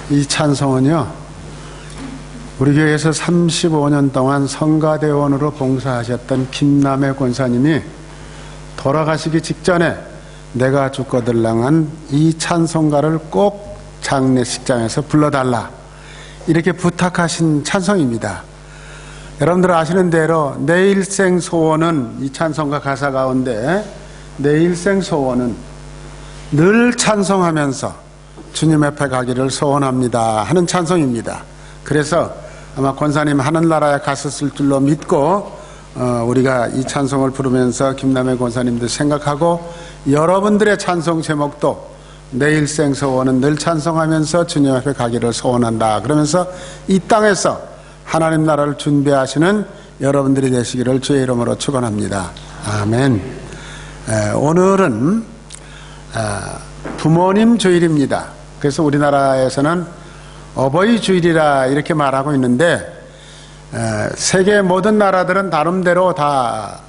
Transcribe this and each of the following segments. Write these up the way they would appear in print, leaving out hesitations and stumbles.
이 찬송은요, 우리 교회에서 35년 동안 성가대원으로 봉사하셨던 김남회 권사님이 돌아가시기 직전에 내가 죽거들랑한 이 찬송가를 꼭 장례식장에서 불러달라 이렇게 부탁하신 찬송입니다. 여러분들 아시는 대로 내 일생 소원은, 이 찬송가 가사 가운데 내 일생 소원은 늘 찬송하면서 주님 앞에 가기를 소원합니다 하는 찬송입니다. 그래서 아마 권사님 하늘나라에 갔었을 줄로 믿고 우리가 이 찬송을 부르면서 김남회 권사님도 생각하고, 여러분들의 찬송 제목도 내 일생 소원은 늘 찬송하면서 주님 앞에 가기를 소원한다 그러면서 이 땅에서 하나님 나라를 준비하시는 여러분들이 되시기를 주의 이름으로 축원합니다. 아멘. 오늘은 부모님 주일입니다. 그래서 우리나라에서는 어버이 주일이라 이렇게 말하고 있는데, 세계 모든 나라들은 나름대로 다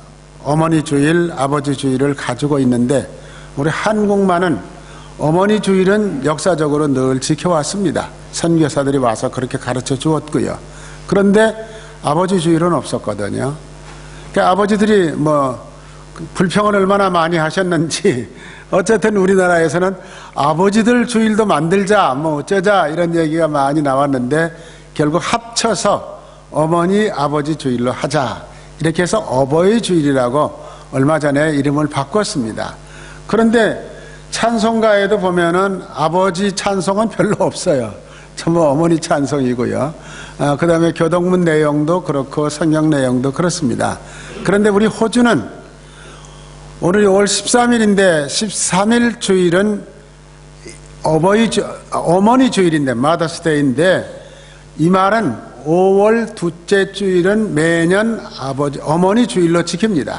어머니 주일, 아버지 주일을 가지고 있는데, 우리 한국만은 어머니 주일은 역사적으로 늘 지켜왔습니다. 선교사들이 와서 그렇게 가르쳐 주었고요. 그런데 아버지 주일은 없었거든요. 그러니까 아버지들이 불평을 얼마나 많이 하셨는지, 어쨌든 우리나라에서는 아버지들 주일도 만들자, 어쩌자 이런 얘기가 많이 나왔는데, 결국 합쳐서 어머니 아버지 주일로 하자 이렇게 해서 어버이 주일이라고 얼마 전에 이름을 바꿨습니다. 그런데 찬송가에도 보면은 아버지 찬송은 별로 없어요. 전부 어머니 찬송이고요. 그 다음에 교동문 내용도 그렇고 성경 내용도 그렇습니다. 그런데 우리 호주는 오늘이 5월 13일인데 13일 주일은 어머니 주일인데, 마더스데이인데, 이 말은 5월 둘째 주일은 매년 어머니 주일로 지킵니다.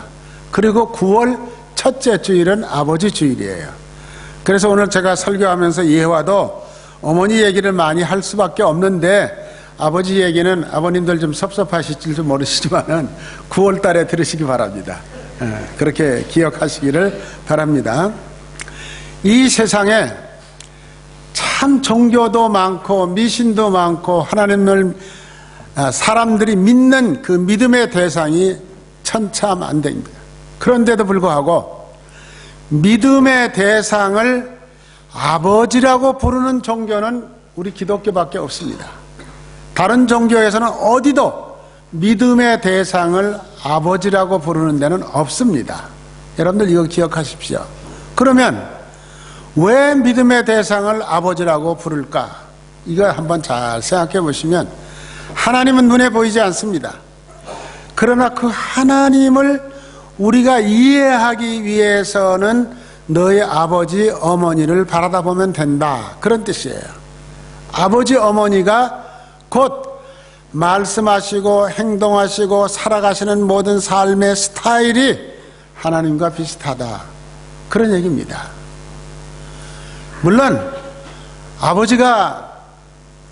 그리고 9월 첫째 주일은 아버지 주일이에요. 그래서 오늘 제가 설교하면서 예화도 어머니 얘기를 많이 할 수밖에 없는데, 아버지 얘기는 아버님들 좀 섭섭하실지 모르시지만은 9월 달에 들으시기 바랍니다. 그렇게 기억하시기를 바랍니다. 이 세상에 참 종교도 많고 미신도 많고 하나님을 사람들이 믿는 그 믿음의 대상이 천차만대입니다. 그런데도 불구하고 믿음의 대상을 아버지라고 부르는 종교는 우리 기독교밖에 없습니다. 다른 종교에서는 어디도 믿음의 대상을 아버지라고 부르는 데는 없습니다. 여러분들 이거 기억하십시오. 그러면 왜 믿음의 대상을 아버지라고 부를까? 이거 한번 잘 생각해 보시면, 하나님은 눈에 보이지 않습니다. 그러나 그 하나님을 우리가 이해하기 위해서는 너의 아버지 어머니를 바라다 보면 된다, 그런 뜻이에요. 아버지 어머니가 곧 말씀하시고 행동하시고 살아가시는 모든 삶의 스타일이 하나님과 비슷하다, 그런 얘기입니다. 물론 아버지가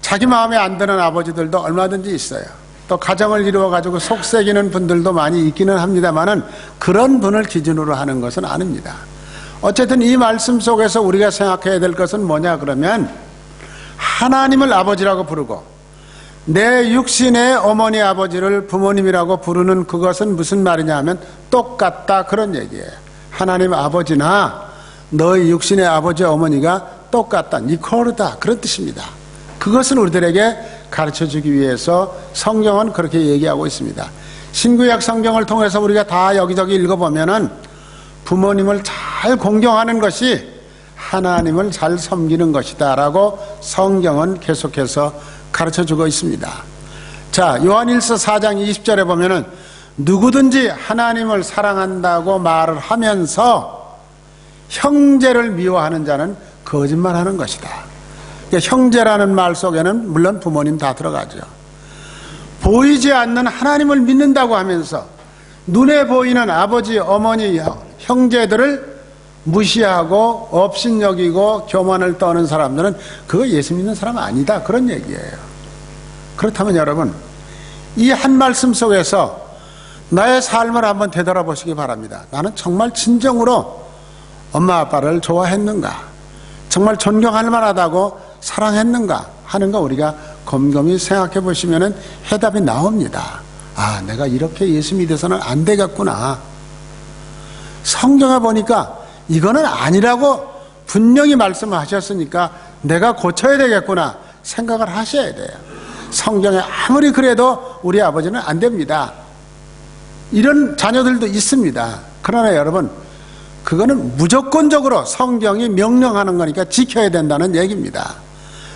자기 마음에 안 드는 아버지들도 얼마든지 있어요. 또 가정을 이루어 가지고 속썩이는 분들도 많이 있기는 합니다만은 그런 분을 기준으로 하는 것은 아닙니다. 어쨌든 이 말씀 속에서 우리가 생각해야 될 것은 뭐냐 그러면, 하나님을 아버지라고 부르고 내 육신의 어머니 아버지를 부모님이라고 부르는 그것은 무슨 말이냐 하면 똑같다, 그런 얘기예요. 하나님 아버지나 너의 육신의 아버지 어머니가 똑같다, 니코르다, 그런 뜻입니다. 그것은 우리들에게 가르쳐주기 위해서 성경은 그렇게 얘기하고 있습니다. 신구약 성경을 통해서 우리가 다 여기저기 읽어보면은 부모님을 잘 공경하는 것이 하나님을 잘 섬기는 것이다 라고 성경은 계속해서 가르쳐주고 있습니다. 자, 요한일서 4장 20절에 보면은 누구든지 하나님을 사랑한다고 말을 하면서 형제를 미워하는 자는 거짓말하는 것이다. 그러니까 형제라는 말 속에는 물론 부모님 다 들어가죠. 보이지 않는 하나님을 믿는다고 하면서 눈에 보이는 아버지, 어머니, 형제들을 무시하고 업신여기고 교만을 떠는 사람들은 그거 예수 믿는 사람 아니다, 그런 얘기예요. 그렇다면 여러분, 이 한 말씀 속에서 나의 삶을 한번 되돌아보시기 바랍니다. 나는 정말 진정으로 엄마 아빠를 좋아했는가? 정말 존경할 만하다고 사랑했는가 하는 거 우리가 곰곰이 생각해 보시면 해답이 나옵니다. 아, 내가 이렇게 예수 믿어서는 안 되겠구나. 성경에 보니까 이거는 아니라고 분명히 말씀하셨으니까 내가 고쳐야 되겠구나 생각을 하셔야 돼요. 성경에 아무리 그래도 우리 아버지는 안 됩니다. 이런 자녀들도 있습니다. 그러나 여러분, 그거는 무조건적으로 성경이 명령하는 거니까 지켜야 된다는 얘기입니다.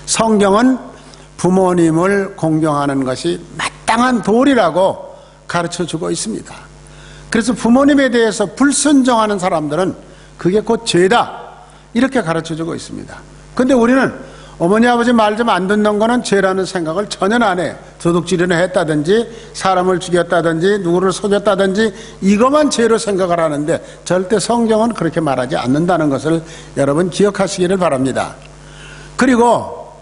성경은 부모님을 공경하는 것이 마땅한 도리라고 가르쳐주고 있습니다. 그래서 부모님에 대해서 불순종하는 사람들은 그게 곧 죄다 이렇게 가르쳐주고 있습니다. 근데 우리는 어머니 아버지 말 좀 안 듣는 거는 죄라는 생각을 전혀 안 해요. 도둑질을 했다든지 사람을 죽였다든지 누구를 속였다든지 이것만 죄로 생각을 하는데 절대 성경은 그렇게 말하지 않는다는 것을 여러분 기억하시기를 바랍니다. 그리고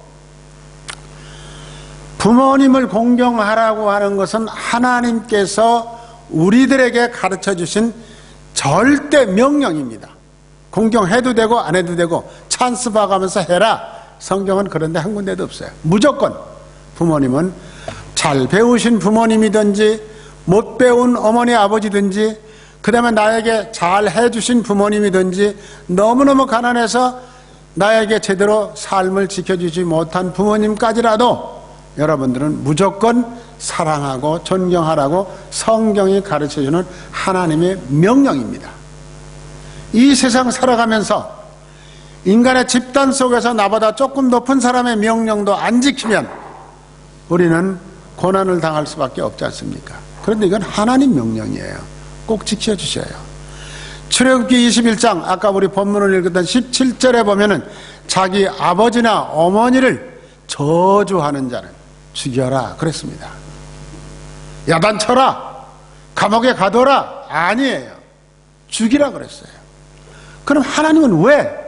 부모님을 공경하라고 하는 것은 하나님께서 우리들에게 가르쳐 주신 절대 명령입니다. 공경해도 되고 안 해도 되고 찬스 봐가면서 해라. 성경은 그런데 한 군데도 없어요. 무조건 부모님은 잘 배우신 부모님이든지 못 배운 어머니 아버지든지 그 다음에 나에게 잘 해주신 부모님이든지 너무너무 가난해서 나에게 제대로 삶을 지켜주지 못한 부모님까지라도 여러분들은 무조건 사랑하고 존경하라고 성경이 가르쳐주는 하나님의 명령입니다. 이 세상 살아가면서 인간의 집단 속에서 나보다 조금 높은 사람의 명령도 안 지키면 우리는 고난을 당할 수밖에 없지 않습니까? 그런데 이건 하나님 명령이에요. 꼭 지켜주셔요. 출애굽기 21장 아까 우리 본문을 읽었던 17절에 보면은 자기 아버지나 어머니를 저주하는 자는 죽여라 그랬습니다. 야단쳐라, 감옥에 가둬라 아니에요. 죽이라 그랬어요. 그럼 하나님은 왜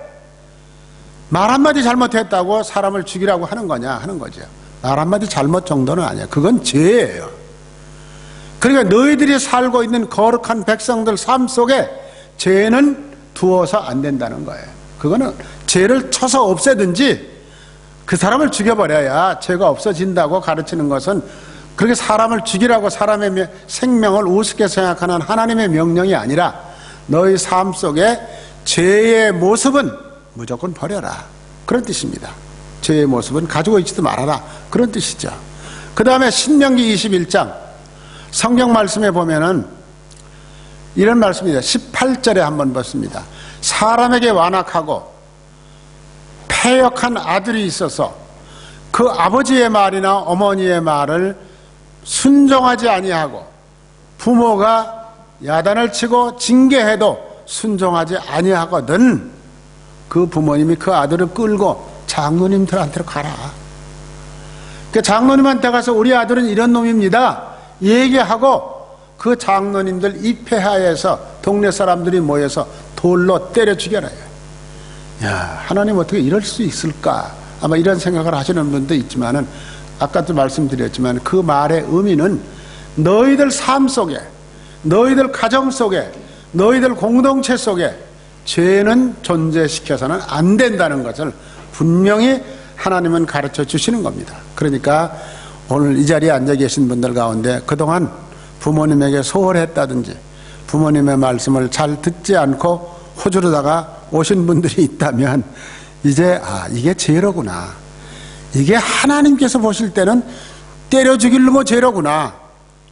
말 한마디 잘못했다고 사람을 죽이라고 하는 거냐 하는 거죠. 말 한마디 잘못 정도는 아니야. 그건 죄예요. 그러니까 너희들이 살고 있는 거룩한 백성들 삶 속에 죄는 두어서 안 된다는 거예요. 그거는 죄를 쳐서 없애든지 그 사람을 죽여버려야 죄가 없어진다고 가르치는 것은 그렇게 사람을 죽이라고 사람의 생명을 우습게 생각하는 하나님의 명령이 아니라 너희 삶 속에 죄의 모습은 무조건 버려라 그런 뜻입니다. 죄의 모습은 가지고 있지도 말아라 그런 뜻이죠. 그 다음에 신명기 21장 성경 말씀에 보면은 이런 말씀입니다. 18절에 한번 봤습니다. 사람에게 완악하고 패역한 아들이 있어서 그 아버지의 말이나 어머니의 말을 순종하지 아니하고 부모가 야단을 치고 징계해도 순종하지 아니하거든 그 부모님이 그 아들을 끌고 장로님들한테로 가라. 그 장로님한테 가서 우리 아들은 이런 놈입니다 얘기하고 그 장로님들 입회하에서 동네 사람들이 모여서 돌로 때려 죽여라. 야, 하나님 어떻게 이럴 수 있을까? 아마 이런 생각을 하시는 분도 있지만은 아까도 말씀드렸지만 그 말의 의미는 너희들 삶 속에 너희들 가정 속에 너희들 공동체 속에 죄는 존재시켜서는 안 된다는 것을 분명히 하나님은 가르쳐 주시는 겁니다. 그러니까 오늘 이 자리에 앉아 계신 분들 가운데 그동안 부모님에게 소홀했다든지 부모님의 말씀을 잘 듣지 않고 호주르다가 오신 분들이 있다면 이제 이게 죄로구나. 이게 하나님께서 보실 때는 때려 죽일 놈의 죄로구나.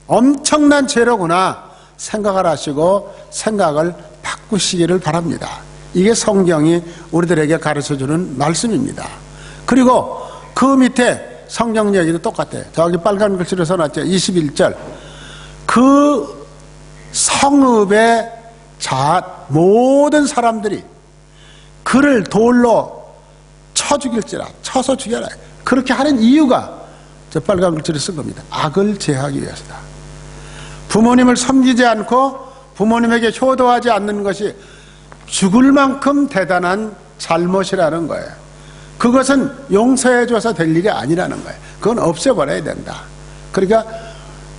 엄청난 죄로구나 생각을 하시고 생각을 바꾸시기를 바랍니다. 이게 성경이 우리들에게 가르쳐주는 말씀입니다. 그리고 그 밑에 성경 얘기도 똑같아요. 저기 빨간 글씨로 써놨죠. 21절 그 성읍의 모든 사람들이 그를 돌로 쳐 죽일지라 쳐서 죽여라. 그렇게 하는 이유가 저 빨간 글씨를 쓴 겁니다. 악을 제하기 위해서다. 부모님을 섬기지 않고 부모님에게 효도하지 않는 것이 죽을 만큼 대단한 잘못이라는 거예요. 그것은 용서해줘서 될 일이 아니라는 거예요. 그건 없애버려야 된다. 그러니까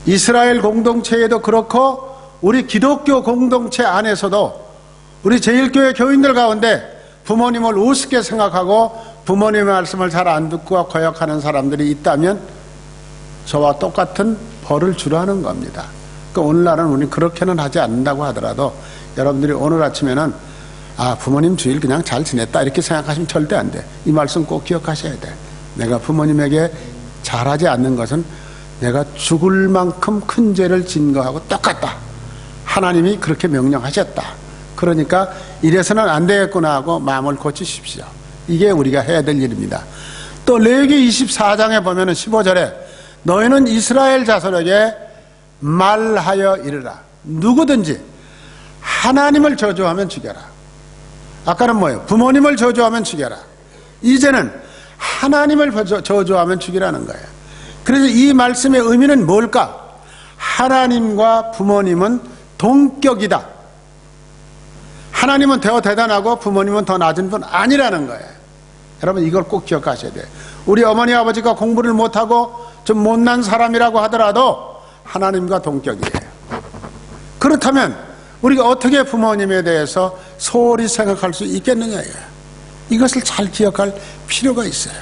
이스라엘 공동체에도 그렇고 우리 기독교 공동체 안에서도 우리 제1교회 교인들 가운데 부모님을 우습게 생각하고 부모님의 말씀을 잘 안 듣고 거역하는 사람들이 있다면 저와 똑같은 벌을 주라는 겁니다. 그러니까 오늘날은 우리 그렇게는 하지 않는다고 하더라도 여러분들이 오늘 아침에는 부모님 주일 그냥 잘 지냈다 이렇게 생각하시면 절대 안 돼. 이 말씀 꼭 기억하셔야 돼. 내가 부모님에게 잘하지 않는 것은 내가 죽을 만큼 큰 죄를 진 거하고 똑같다. 하나님이 그렇게 명령하셨다. 그러니까 이래서는 안 되겠구나 하고 마음을 고치십시오. 이게 우리가 해야 될 일입니다. 또 레위기 24장에 보면은 15절에 너희는 이스라엘 자손에게 말하여 이르라. 누구든지 하나님을 저주하면 죽여라. 아까는 뭐예요? 부모님을 저주하면 죽여라. 이제는 하나님을 저주하면 죽이라는 거예요. 그래서 이 말씀의 의미는 뭘까? 하나님과 부모님은 동격이다. 하나님은 더 대단하고 부모님은 더 낮은 분 아니라는 거예요. 여러분 이걸 꼭 기억하셔야 돼요. 우리 어머니 아버지가 공부를 못하고 좀 못난 사람이라고 하더라도 하나님과 동격이에요. 그렇다면 우리가 어떻게 부모님에 대해서 소홀히 생각할 수 있겠느냐예요. 이것을 잘 기억할 필요가 있어요.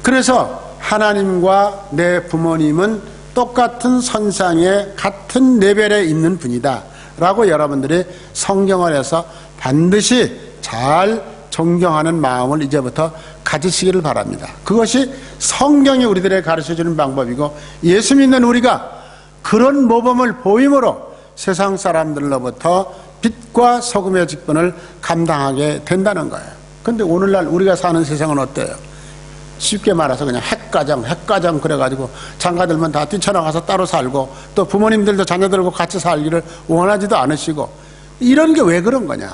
그래서 하나님과 내 부모님은 똑같은 선상에 같은 레벨에 있는 분이다 라고 여러분들이 성경을 해서 반드시 잘 존경하는 마음을 이제부터 가지시기를 바랍니다. 그것이 성경이 우리들에게 가르쳐주는 방법이고 예수 믿는 우리가 그런 모범을 보임으로 세상 사람들로부터 빛과 소금의 직분을 감당하게 된다는 거예요. 그런데 오늘날 우리가 사는 세상은 어때요? 쉽게 말해서 그냥 핵가정 그래가지고 장가들만 다 뛰쳐나가서 따로 살고 또 부모님들도 자녀들과 같이 살기를 원하지도 않으시고 이런 게 왜 그런 거냐?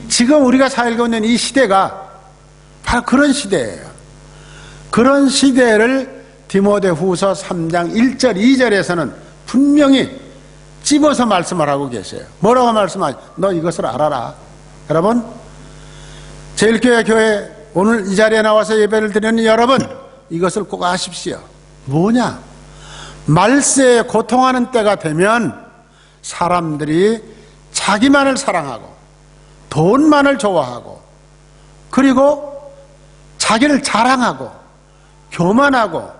지금 우리가 살고 있는 이 시대가 바로 그런 시대예요. 그런 시대를 디모데후서 3장 1절 2절에서는 분명히 찝어서 말씀을 하고 계세요. 뭐라고 말씀하죠? 너 이것을 알아라. 여러분 제일교회 교회 오늘 이 자리에 나와서 예배를 드리는 여러분 이것을 꼭 아십시오. 뭐냐? 말세에 고통하는 때가 되면 사람들이 자기만을 사랑하고 돈만을 좋아하고 그리고 자기를 자랑하고 교만하고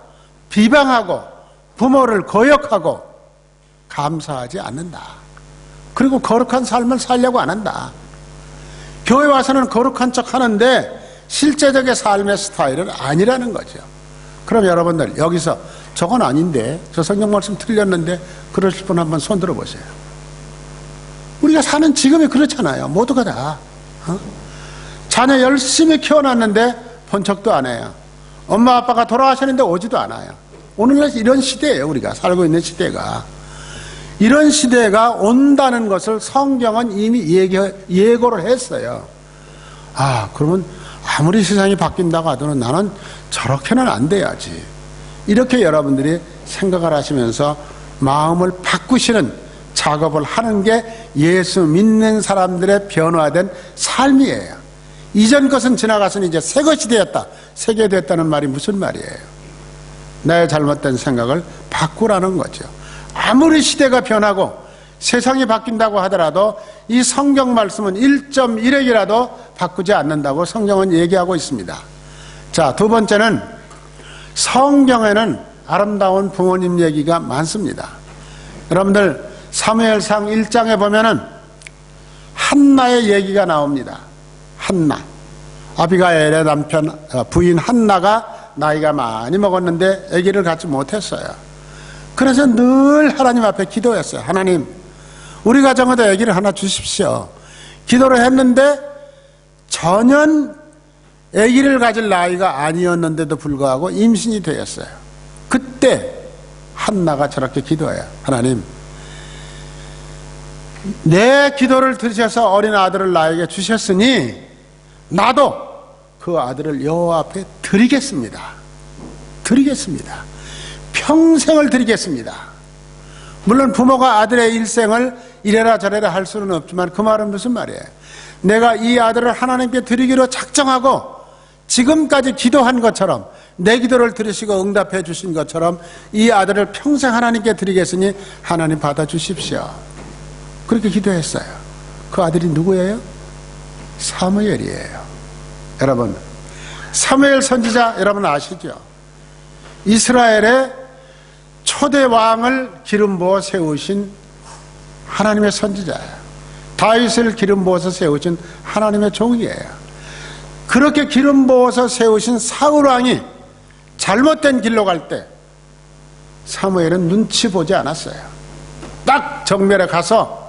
비방하고 부모를 거역하고 감사하지 않는다. 그리고 거룩한 삶을 살려고 안 한다. 교회 와서는 거룩한 척 하는데 실제적인 삶의 스타일은 아니라는 거죠. 그럼 여러분들 여기서 저건 아닌데 저 성경 말씀 틀렸는데 그러실 분 한번 손 들어보세요. 우리가 사는 지금이 그렇잖아요. 모두가 다 자녀 열심히 키워놨는데 본 척도 안 해요. 엄마 아빠가 돌아가셨는데 오지도 않아요. 오늘날 이런 시대예요. 우리가 살고 있는 시대가. 이런 시대가 온다는 것을 성경은 이미 예고를 했어요. 그러면 아무리 세상이 바뀐다고 하더라도 나는 저렇게는 안 돼야지. 이렇게 여러분들이 생각을 하시면서 마음을 바꾸시는 작업을 하는 게 예수 믿는 사람들의 변화된 삶이에요. 이전 것은 지나가서는 이제 새 것이 되었다. 새게 됐다는 말이 무슨 말이에요? 나의 잘못된 생각을 바꾸라는 거죠. 아무리 시대가 변하고 세상이 바뀐다고 하더라도 이 성경 말씀은 1.1핵이라도 바꾸지 않는다고 성경은 얘기하고 있습니다. 자, 두 번째는 성경에는 아름다운 부모님 얘기가 많습니다. 여러분들 사무엘상 1장에 보면은 한나의 얘기가 나옵니다. 한나. 아비가엘의 남편 부인 한나가 나이가 많이 먹었는데 아기를 갖지 못했어요. 그래서 늘 하나님 앞에 기도했어요. 하나님, 우리 가정에도 아기를 하나 주십시오. 기도를 했는데 전혀 아기를 가질 나이가 아니었는데도 불구하고 임신이 되었어요. 그때 한나가 저렇게 기도해요. 하나님, 내 기도를 들으셔서 어린 아들을 나에게 주셨으니 나도 그 아들을 여호와 앞에 드리겠습니다. 평생을 드리겠습니다. 물론 부모가 아들의 일생을 이래라 저래라 할 수는 없지만 그 말은 무슨 말이에요? 내가 이 아들을 하나님께 드리기로 작정하고 지금까지 기도한 것처럼 내 기도를 들으시고 응답해 주신 것처럼 이 아들을 평생 하나님께 드리겠으니 하나님 받아주십시오. 그렇게 기도했어요. 그 아들이 누구예요? 사무엘이에요. 여러분, 사무엘 선지자 여러분 아시죠? 이스라엘의 초대 왕을 기름 부어 세우신 하나님의 선지자예요. 다윗을 기름 부어서 세우신 하나님의 종이에요. 그렇게 기름 부어서 세우신 사울 왕이 잘못된 길로 갈 때 사무엘은 눈치 보지 않았어요. 딱 정면에 가서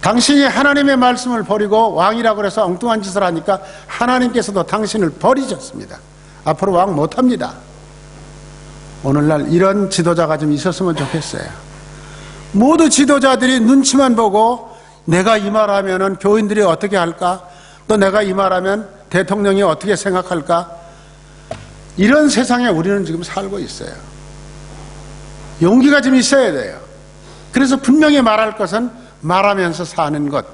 당신이 하나님의 말씀을 버리고 왕이라고 해서 엉뚱한 짓을 하니까 하나님께서도 당신을 버리셨습니다. 앞으로 왕 못합니다. 오늘날 이런 지도자가 좀 있었으면 좋겠어요. 모두 지도자들이 눈치만 보고 내가 이 말하면은 교인들이 어떻게 할까? 또 내가 이 말하면 대통령이 어떻게 생각할까? 이런 세상에 우리는 지금 살고 있어요. 용기가 좀 있어야 돼요. 그래서 분명히 말할 것은 말하면서 사는 것.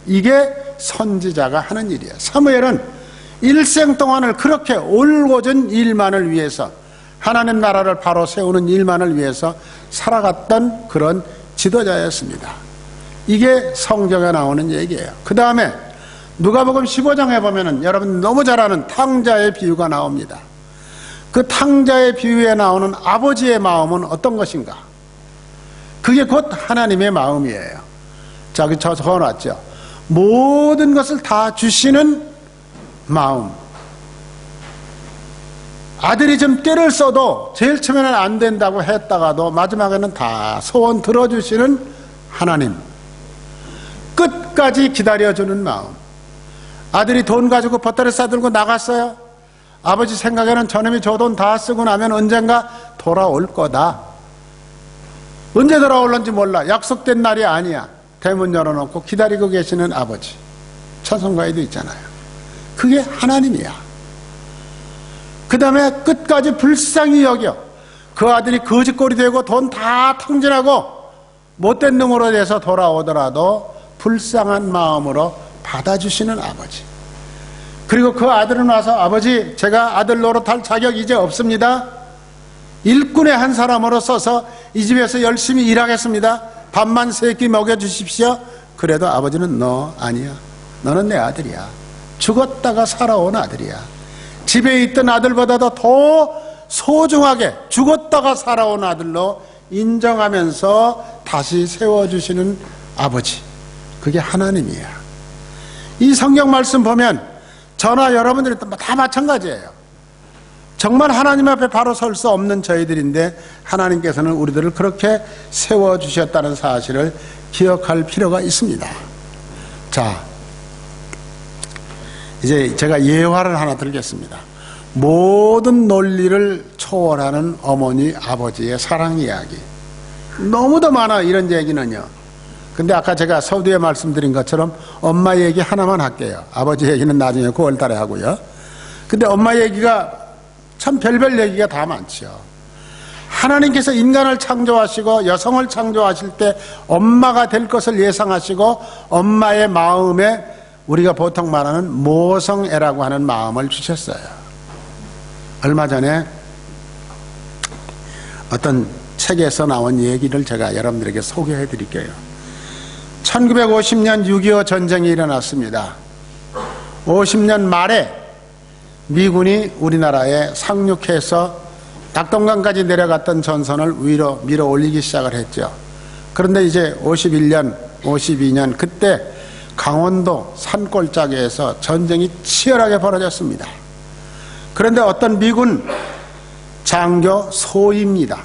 이게 선지자가 하는 일이에요. 사무엘은 일생 동안을 그렇게 올곧은 일만을 위해서, 하나님 나라를 바로 세우는 일만을 위해서 살아갔던 그런 지도자였습니다. 이게 성경에 나오는 얘기예요. 그 다음에 누가복음 15장에 보면은 여러분 너무 잘 아는 탕자의 비유가 나옵니다. 그 탕자의 비유에 나오는 아버지의 마음은 어떤 것인가? 그게 곧 하나님의 마음이에요. 자, 저 적어놨죠. 모든 것을 다 주시는 마음. 아들이 좀 떼를 써도 제일 처음에는 안 된다고 했다가도 마지막에는 다 소원 들어주시는 하나님. 끝까지 기다려주는 마음. 아들이 돈 가지고 버터를 싸들고 나갔어요. 아버지 생각에는 저놈이 저 돈 다 쓰고 나면 언젠가 돌아올 거다. 언제 돌아올는지 몰라. 약속된 날이 아니야. 대문 열어놓고 기다리고 계시는 아버지. 찬송가에도 있잖아요. 그게 하나님이야. 그 다음에 끝까지 불쌍히 여겨. 그 아들이 거짓골이 되고 돈 다 탕진하고 못된 놈으로 돼서 돌아오더라도 불쌍한 마음으로 받아주시는 아버지. 그리고 그 아들은 와서 아버지, 제가 아들 노릇할 자격 이제 없습니다. 일꾼의 한 사람으로 써서 이 집에서 열심히 일하겠습니다. 밥만 3끼 먹여주십시오. 그래도 아버지는 너 아니야. 너는 내 아들이야. 죽었다가 살아온 아들이야. 집에 있던 아들보다도 더 소중하게 죽었다가 살아온 아들로 인정하면서 다시 세워주시는 아버지. 그게 하나님이야. 이 성경 말씀 보면 저나 여러분들이 다 마찬가지예요. 정말 하나님 앞에 바로 설 수 없는 저희들인데 하나님께서는 우리들을 그렇게 세워주셨다는 사실을 기억할 필요가 있습니다. 자, 이제 제가 예화를 하나 들겠습니다. 모든 논리를 초월하는 어머니, 아버지의 사랑 이야기. 너무도 많아, 이런 얘기는요. 근데 아까 제가 서두에 말씀드린 것처럼 엄마 얘기 하나만 할게요. 아버지 얘기는 나중에 9월 달에 하고요. 근데 엄마 얘기가 참 별별 얘기가 다 많죠. 하나님께서 인간을 창조하시고 여성을 창조하실 때 엄마가 될 것을 예상하시고 엄마의 마음에 우리가 보통 말하는 모성애라고 하는 마음을 주셨어요. 얼마 전에 어떤 책에서 나온 얘기를 제가 여러분들에게 소개해 드릴게요. 1950년 6.25 전쟁이 일어났습니다. 50년 말에 미군이 우리나라에 상륙해서 낙동강까지 내려갔던 전선을 위로 밀어 올리기 시작을 했죠. 그런데 이제 51년, 52년 그때 강원도 산골짜기에서 전쟁이 치열하게 벌어졌습니다. 그런데 어떤 미군 장교 소위입니다.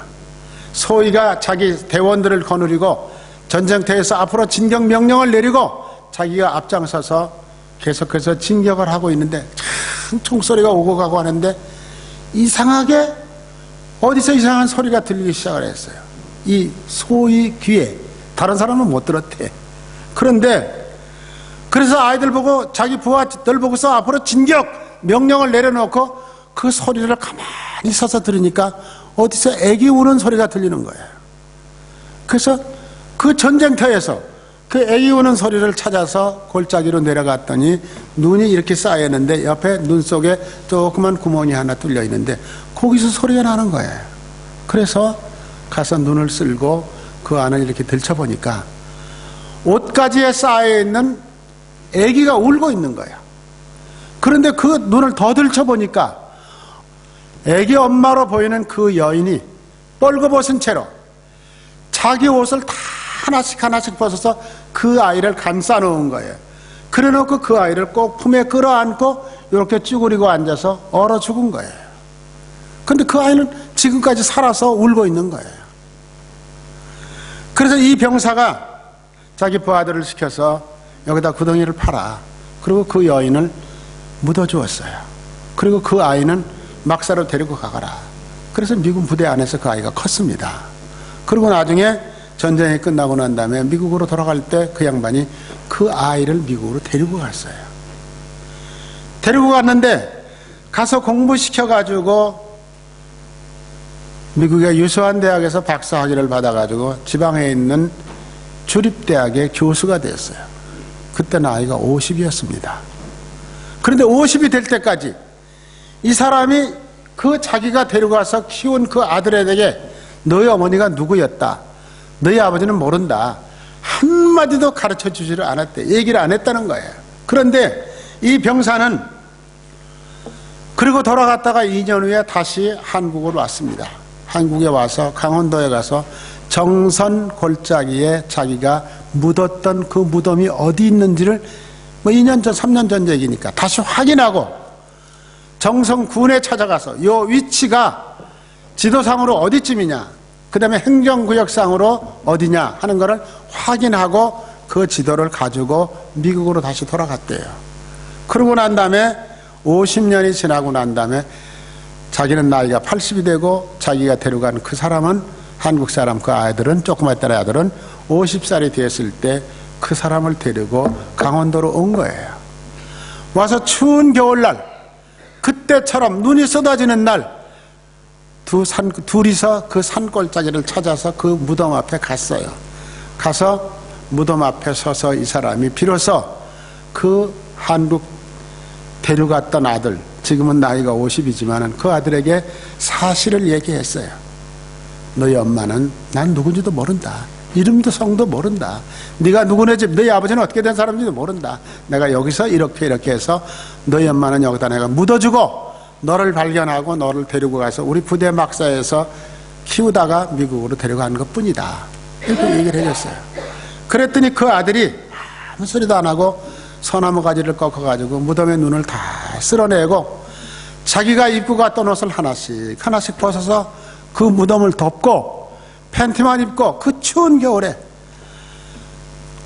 소위가 자기 대원들을 거느리고 전쟁터에서 앞으로 진격 명령을 내리고 자기가 앞장서서 계속해서 진격을 하고 있는데 참 총소리가 오고 가고 하는데 이상하게 어디서 이상한 소리가 들리기 시작을 했어요. 이 소위 귀에. 다른 사람은 못 들었대. 그런데 그래서 아이들 보고 자기 부하들 보고서 앞으로 진격 명령을 내려놓고 그 소리를 가만히 서서 들으니까 어디서 애기 우는 소리가 들리는 거예요. 그래서 그 전쟁터에서 그 애기 우는 소리를 찾아서 골짜기로 내려갔더니 눈이 이렇게 쌓였는데 옆에 눈 속에 조그만 구멍이 하나 뚫려 있는데 거기서 소리가 나는 거예요. 그래서 가서 눈을 쓸고 그 안을 이렇게 들춰보니까 옷가지에 쌓여있는 아기가 울고 있는 거예요. 그런데 그 눈을 더 들춰보니까 아기 엄마로 보이는 그 여인이 뻘거벗은 채로 자기 옷을 다 하나씩 하나씩 벗어서 그 아이를 감싸 놓은 거예요. 그래 놓고 그 아이를 꼭 품에 끌어안고 이렇게 쭈그리고 앉아서 얼어 죽은 거예요. 그런데 그 아이는 지금까지 살아서 울고 있는 거예요. 그래서 이 병사가 자기 부하들을 시켜서 여기다 구덩이를 파라. 그리고 그 여인을 묻어주었어요. 그리고 그 아이는 막사로 데리고 가거라. 그래서 미군 부대 안에서 그 아이가 컸습니다. 그리고 나중에 전쟁이 끝나고 난 다음에 미국으로 돌아갈 때 그 양반이 그 아이를 미국으로 데리고 갔어요. 데리고 갔는데 가서 공부시켜가지고 미국의 유수한 대학에서 박사학위를 받아가지고 지방에 있는 주립대학의 교수가 됐어요. 그때 나이가 50이었습니다. 그런데 50이 될 때까지 이 사람이 그 자기가 데려가서 키운 그 아들에게 너희 어머니가 누구였다, 너희 아버지는 모른다, 한마디도 가르쳐 주지를 않았대. 얘기를 안 했다는 거예요. 그런데 이 병사는 그리고 돌아갔다가 2년 후에 다시 한국으로 왔습니다. 한국에 와서 강원도에 가서 정선 골짜기에 자기가 묻었던 그 무덤이 어디 있는지를 2년 전, 3년 전 얘기니까 다시 확인하고 정선군에 찾아가서 요 위치가 지도상으로 어디쯤이냐, 그 다음에 행정구역상으로 어디냐 하는 거를 확인하고 그 지도를 가지고 미국으로 다시 돌아갔대요. 그러고 난 다음에 50년이 지나고 난 다음에 자기는 나이가 80이 되고 자기가 데려간 그 사람은, 한국 사람, 그 아이들은, 조그맣던 아들은 50살이 됐을 때 그 사람을 데리고 강원도로 온 거예요. 와서 추운 겨울날, 그때처럼 눈이 쏟아지는 날 둘이서 그 산골짜기를 찾아서 그 무덤 앞에 갔어요. 가서 무덤 앞에 서서 이 사람이 비로소 그 한국 데려갔던 아들, 지금은 나이가 50이지만 그 아들에게 사실을 얘기했어요. 너희 엄마는 난 누군지도 모른다. 이름도 성도 모른다. 네가 누구네 집, 너희 아버지는 어떻게 된 사람인지도 모른다. 내가 여기서 이렇게 해서 너희 엄마는 여기다 내가 묻어주고 너를 발견하고 너를 데리고 가서 우리 부대 막사에서 키우다가 미국으로 데려간 것뿐이다. 이렇게 얘기를 해줬어요. 그랬더니 그 아들이 아무 소리도 안 하고 소나무 가지를 꺾어가지고 무덤의 눈을 다 쓸어내고 자기가 입고 갔던 옷을 하나씩 하나씩 벗어서 그 무덤을 덮고 팬티만 입고 그 추운 겨울에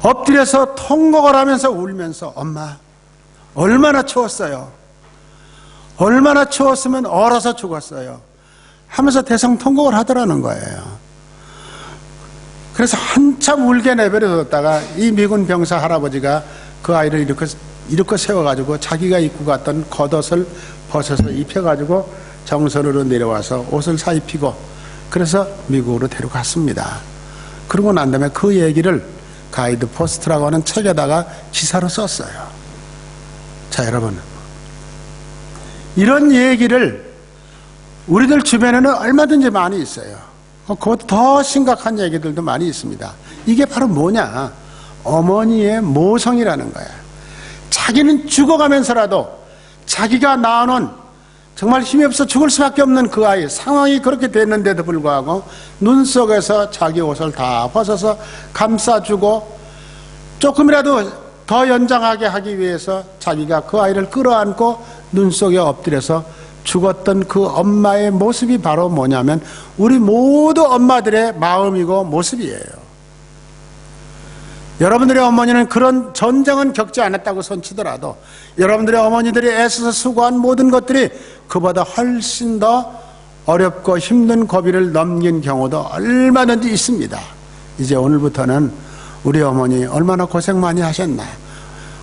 엎드려서 통곡을 하면서 울면서 엄마 얼마나 추웠어요. 얼마나 추웠으면 얼어서 죽었어요 하면서 대성통곡을 하더라는 거예요. 그래서 한참 울게 내버려뒀다가 이 미군 병사 할아버지가 그 아이를 이렇게 세워가지고 자기가 입고 갔던 겉옷을 벗어서 입혀가지고 정선으로 내려와서 옷을 사입히고 그래서 미국으로 데려갔습니다. 그러고 난 다음에 그 얘기를 가이드 포스트라고 하는 책에다가 기사로 썼어요. 자, 여러분, 이런 얘기를 우리들 주변에는 얼마든지 많이 있어요. 그것도 더 심각한 얘기들도 많이 있습니다. 이게 바로 뭐냐? 어머니의 모성이라는 거야. 자기는 죽어가면서라도 자기가 낳아놓은 정말 힘이 없어 죽을 수밖에 없는 그 아이, 상황이 그렇게 됐는데도 불구하고 눈 속에서 자기 옷을 다 벗어서 감싸주고 조금이라도 더 연장하게 하기 위해서 자기가 그 아이를 끌어안고 눈 속에 엎드려서 죽었던 그 엄마의 모습이 바로 뭐냐면 우리 모두 엄마들의 마음이고 모습이에요. 여러분들의 어머니는 그런 전쟁은 겪지 않았다고 손치더라도 여러분들의 어머니들이 애써서 수고한 모든 것들이 그보다 훨씬 더 어렵고 힘든 고비를 넘긴 경우도 얼마든지 있습니다. 이제 오늘부터는 우리 어머니 얼마나 고생 많이 하셨나.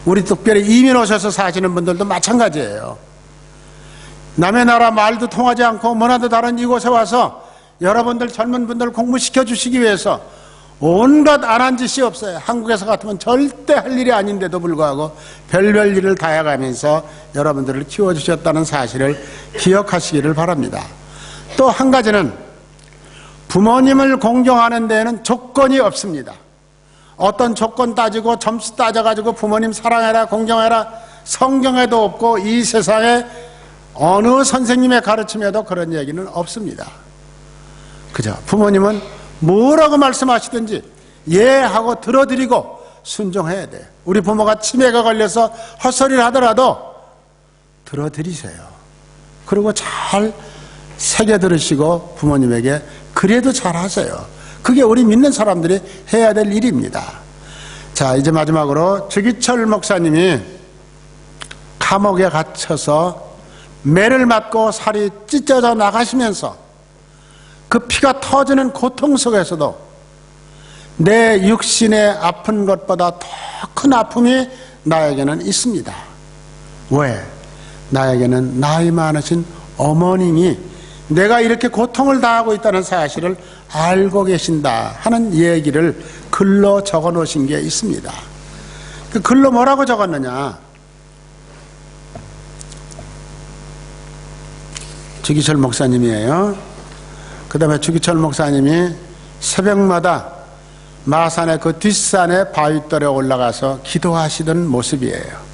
우리 특별히 이민 오셔서 사시는 분들도 마찬가지예요. 남의 나라 말도 통하지 않고 뭐나도 다른 이곳에 와서 여러분들 젊은 분들 공부시켜 주시기 위해서 온갖 안 한 짓이 없어요. 한국에서 같으면 절대 할 일이 아닌데도 불구하고 별별 일을 다 해가면서 여러분들을 키워주셨다는 사실을 기억하시기를 바랍니다. 또 한 가지는 부모님을 공경하는 데에는 조건이 없습니다. 어떤 조건 따지고 점수 따져가지고 부모님 사랑해라 공경해라 성경에도 없고 이 세상에 어느 선생님의 가르침에도 그런 얘기는 없습니다. 그죠? 부모님은 뭐라고 말씀하시든지 예하고 들어드리고 순종해야 돼요. 우리 부모가 치매가 걸려서 헛소리를 하더라도 들어드리세요. 그리고 잘 새겨 들으시고 부모님에게 그래도 잘 하세요. 그게 우리 믿는 사람들이 해야 될 일입니다. 자, 이제 마지막으로 주기철 목사님이 감옥에 갇혀서 매를 맞고 살이 찢어져 나가시면서 그 피가 터지는 고통 속에서도 내 육신의 아픈 것보다 더 큰 아픔이 나에게는 있습니다. 왜? 나에게는 나이 많으신 어머님이 내가 이렇게 고통을 당하고 있다는 사실을 알고 계신다 하는 얘기를 글로 적어 놓으신 게 있습니다. 그 글로 뭐라고 적었느냐? 주기철 목사님이에요. 그 다음에 주기철 목사님이 새벽마다 마산의 그 뒷산의 바위돌에 올라가서 기도하시던 모습이에요.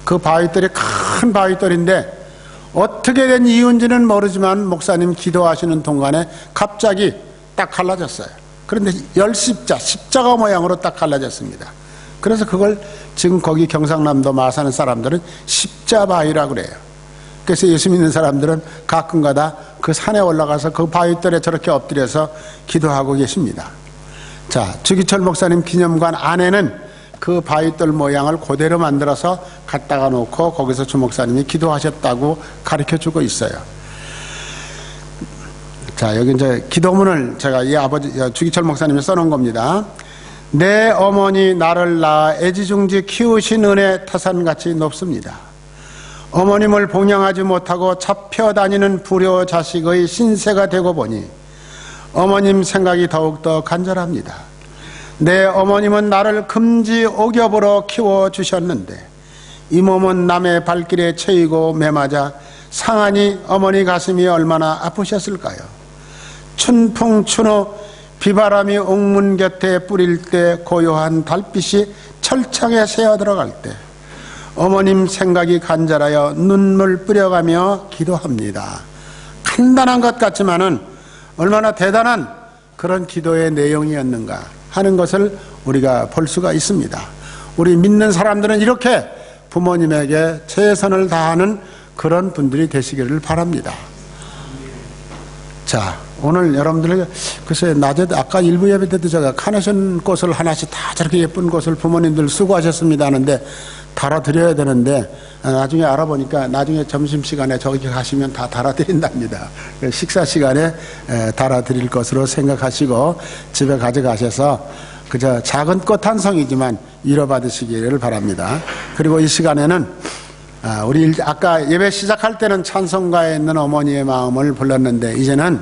그 바위돌이 큰 바위돌인데 어떻게 된 이유인지는 모르지만 목사님 기도하시는 동안에 갑자기 딱 갈라졌어요. 그런데 십자가 모양으로 딱 갈라졌습니다. 그래서 그걸 지금 거기 경상남도 마산 사람들은 십자바위라고 그래요. 그래서 예수 믿는 사람들은 가끔가다 그 산에 올라가서 그 바위돌에 저렇게 엎드려서 기도하고 계십니다. 자, 주기철 목사님 기념관 안에는 그 바위돌 모양을 그대로 만들어서 갖다가 놓고 거기서 주 목사님이 기도하셨다고 가르쳐주고 있어요. 자, 여기 이제 기도문을 제가 이 아버지 주기철 목사님이 써놓은 겁니다. 내 어머니 나를 낳아 애지중지 키우신 은혜 타산같이 높습니다. 어머님을 봉양하지 못하고 잡혀다니는 불효 자식의 신세가 되고 보니 어머님 생각이 더욱더 간절합니다. 내 어머님은 나를 금지 옥엽으로 키워주셨는데 이 몸은 남의 발길에 채이고 매맞아 상하니 어머니 가슴이 얼마나 아프셨을까요? 춘풍춘후 비바람이 옥문 곁에 뿌릴 때 고요한 달빛이 철창에 새어 들어갈 때 어머님 생각이 간절하여 눈물 뿌려가며 기도합니다. 간단한 것 같지만은 얼마나 대단한 그런 기도의 내용이었는가 하는 것을 우리가 볼 수가 있습니다. 우리 믿는 사람들은 이렇게 부모님에게 최선을 다하는 그런 분들이 되시기를 바랍니다. 자, 오늘 여러분들 글쎄 낮에 아까 일부 예배 때도 제가 카네이션 꽃을 하나씩 다 저렇게 예쁜 꽃을 부모님들 수고하셨습니다 하는데 달아드려야 되는데 나중에 알아보니까 나중에 점심시간에 저기 가시면 다 달아드린답니다. 식사시간에 달아드릴 것으로 생각하시고 집에 가져가셔서 그저 작은 꽃 한 송이지만 이뤄받으시기를 바랍니다. 그리고 이 시간에는 우리 아까 예배 시작할 때는 찬송가에 있는 어머니의 마음을 불렀는데 이제는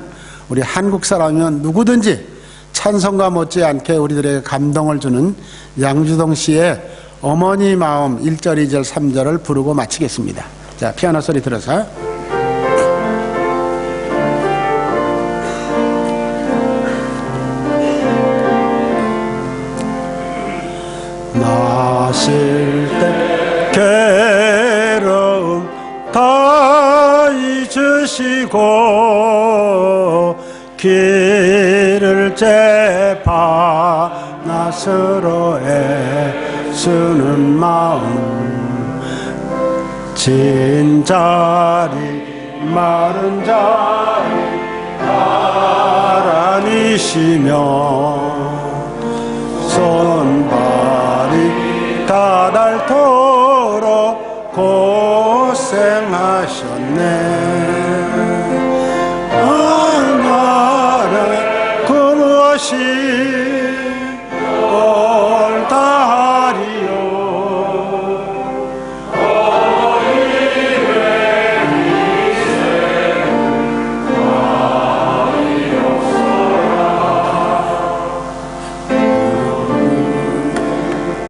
우리 한국 사람이면 누구든지 찬송가 못지않게 우리들에게 감동을 주는 양주동 씨의 어머니 마음 1절, 2절, 3절을 부르고 마치겠습니다. 자, 피아노 소리 들어서. 나실 때 괴로움 다 잊으시고 길을 재파 나스로 애쓰는 마음 진자리 마른 자리 바람이시며 손